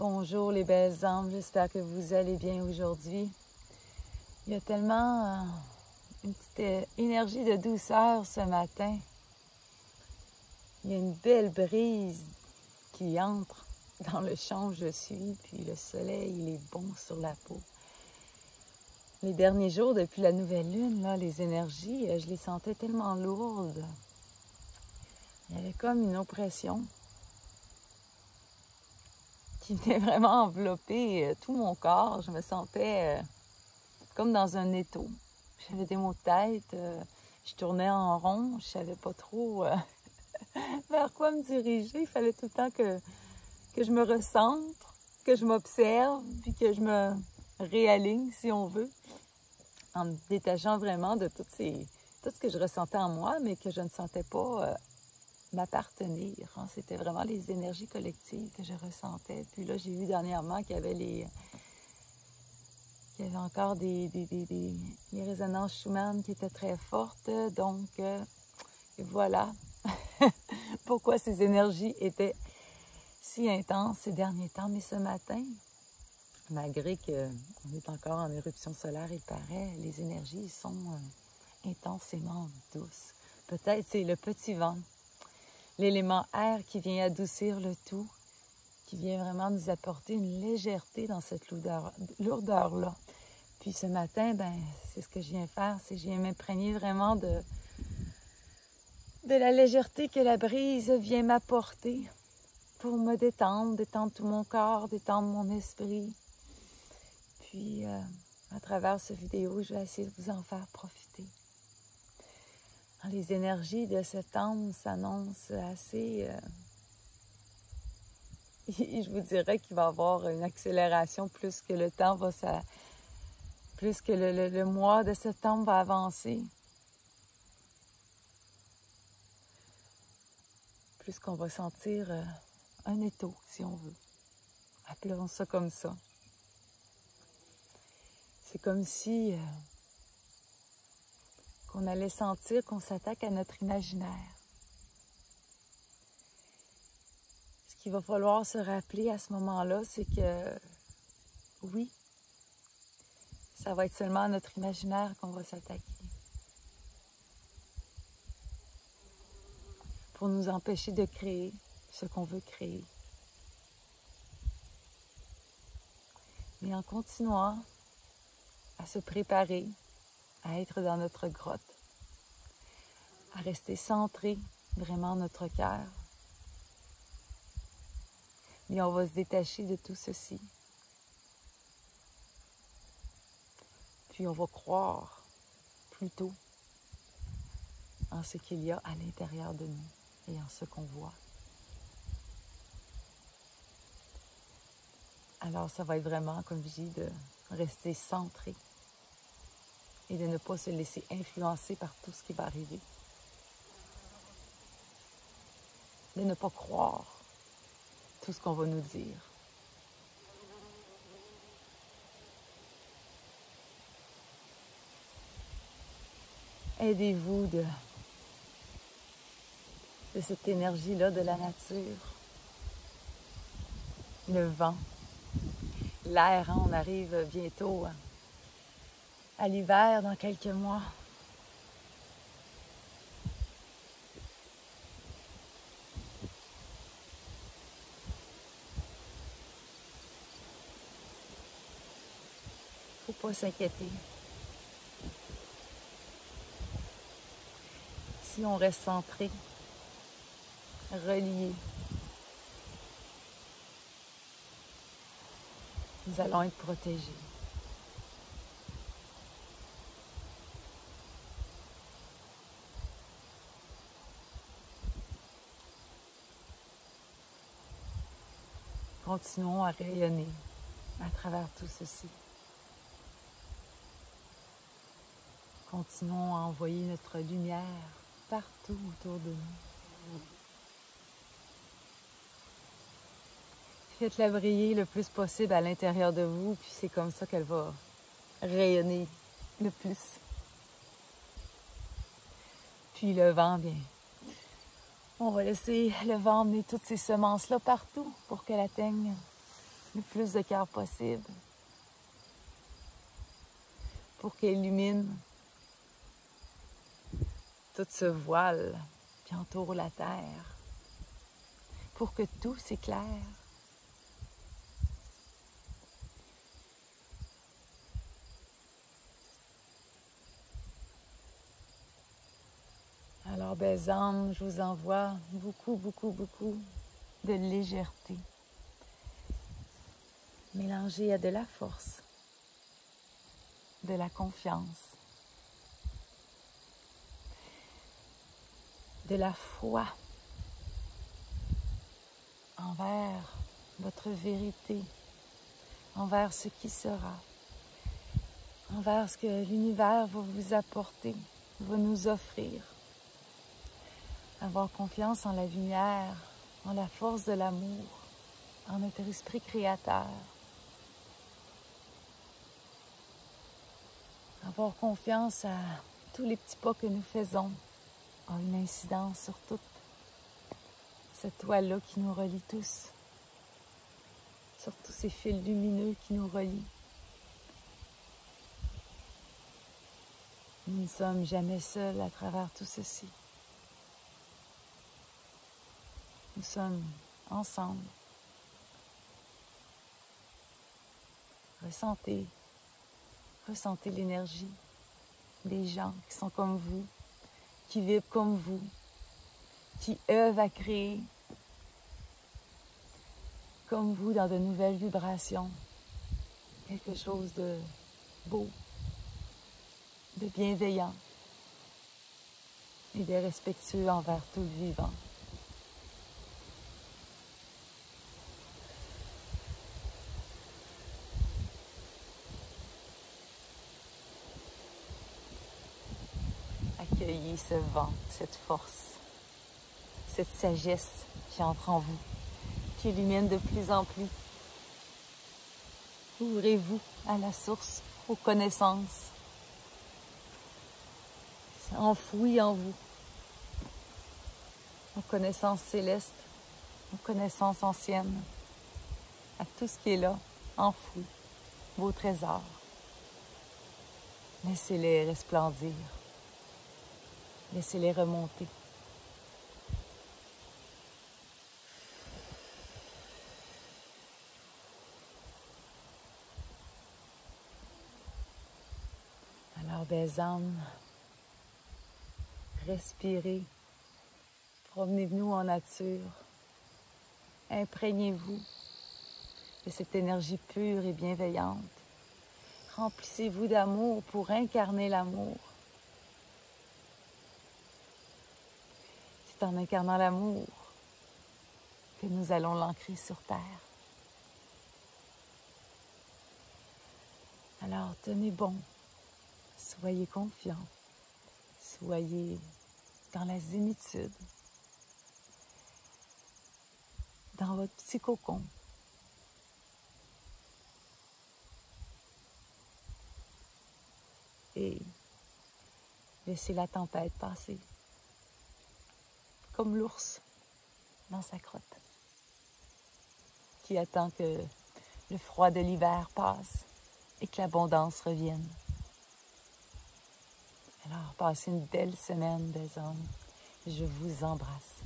Bonjour les belles âmes, j'espère que vous allez bien aujourd'hui. Il y a tellement une petite énergie de douceur ce matin. Il y a une belle brise qui entre dans le champ où je suis, puis le soleil, il est bon sur la peau. Les derniers jours, depuis la nouvelle lune, là, les énergies, je les sentais tellement lourdes. Il y avait comme une oppression qui venait vraiment envelopper tout mon corps. Je me sentais comme dans un étau. J'avais des maux de tête, je tournais en rond, je savais pas trop vers quoi me diriger. Il fallait tout le temps que je me recentre, que je m'observe, puis que je me réaligne, si on veut, en me détachant vraiment de tout ce que je ressentais en moi, mais que je ne sentais pas m'appartenir. Hein. C'était vraiment les énergies collectives que je ressentais. Puis là, j'ai vu dernièrement qu'il y avait encore les résonances Schumann qui étaient très fortes. Donc, voilà pourquoi ces énergies étaient si intenses ces derniers temps. Mais ce matin, malgré qu'on est encore en éruption solaire, il paraît, les énergies sont intensément douces. Peut-être c'est le petit vent, l'élément air qui vient adoucir le tout, qui vient vraiment nous apporter une légèreté dans cette lourdeur-là. Puis ce matin, c'est ce que je viens faire, c'est que je viens m'imprégner vraiment de la légèreté que la brise vient m'apporter pour me détendre tout mon corps, détendre mon esprit. Puis, à travers cette vidéo, je vais essayer de vous en faire profiter. Les énergies de septembre s'annoncent assez... je vous dirais qu'il va y avoir une accélération plus que le temps va... plus que le mois de septembre va avancer. Plus qu'on va sentir un étau, si on veut. Appelons ça comme ça. C'est comme si qu'on allait sentir qu'on s'attaque à notre imaginaire. Ce qu'il va falloir se rappeler à ce moment-là, c'est que oui, ça va être seulement à notre imaginaire qu'on va s'attaquer. Pour nous empêcher de créer ce qu'on veut créer. Mais en continuant à se préparer, à être dans notre grotte, à rester centré vraiment notre cœur. Mais on va se détacher de tout ceci. Puis on va croire plutôt en ce qu'il y a à l'intérieur de nous et en ce qu'on voit. Alors ça va être vraiment, comme je dis, de rester centré et de ne pas se laisser influencer par tout ce qui va arriver. De ne pas croire tout ce qu'on va nous dire. Aidez-vous de cette énergie-là de la nature. Le vent, l'air, hein, on arrive bientôt à l'hiver dans quelques mois. Faut pas s'inquiéter. Si on reste centré, relié, nous allons être protégés. Continuons à rayonner à travers tout ceci. Continuons à envoyer notre lumière partout autour de nous. Faites-la briller le plus possible à l'intérieur de vous, puis c'est comme ça qu'elle va rayonner le plus. Puis le vent, bien, on va laisser le vent emmener toutes ces semences-là partout pour qu'elle atteigne le plus de cœur possible pour qu'elle illumine tout ce voile qui entoure la terre, pour que tout s'éclaire. Alors, belles âmes, je vous envoie beaucoup, beaucoup, beaucoup de légèreté, mélangée à de la force, de la confiance, de la foi envers votre vérité, envers ce qui sera, envers ce que l'univers va vous apporter, va nous offrir. Avoir confiance en la lumière, en la force de l'amour, en notre esprit créateur. Avoir confiance à tous les petits pas que nous faisons a une incidence sur toute cette toile-là qui nous relie tous, sur tous ces fils lumineux qui nous relient. Nous ne sommes jamais seuls à travers tout ceci. Nous sommes ensemble. Ressentez l'énergie des gens qui sont comme vous, qui vivent comme vous, qui œuvrent à créer comme vous dans de nouvelles vibrations. Quelque chose de beau, de bienveillant et de respectueux envers tout le vivant. Accueillez ce vent, cette force, cette sagesse qui entre en vous, qui illumine de plus en plus. Ouvrez-vous à la source, aux connaissances. C'est enfoui en vous, aux connaissances célestes, aux connaissances anciennes, à tout ce qui est là, enfoui, vos trésors. Laissez-les resplendir. Laissez-les remonter. Alors, belles âmes, respirez, promenez-vous en nature, imprégnez-vous de cette énergie pure et bienveillante. Remplissez-vous d'amour pour incarner l'amour. C'est en incarnant l'amour que nous allons l'ancrer sur terre. Alors, tenez bon, soyez confiants, soyez dans la zénitude, dans votre petit cocon. Et laissez la tempête passer, comme l'ours dans sa crotte, qui attend que le froid de l'hiver passe et que l'abondance revienne. Alors, passez une belle semaine, belles âmes. Je vous embrasse.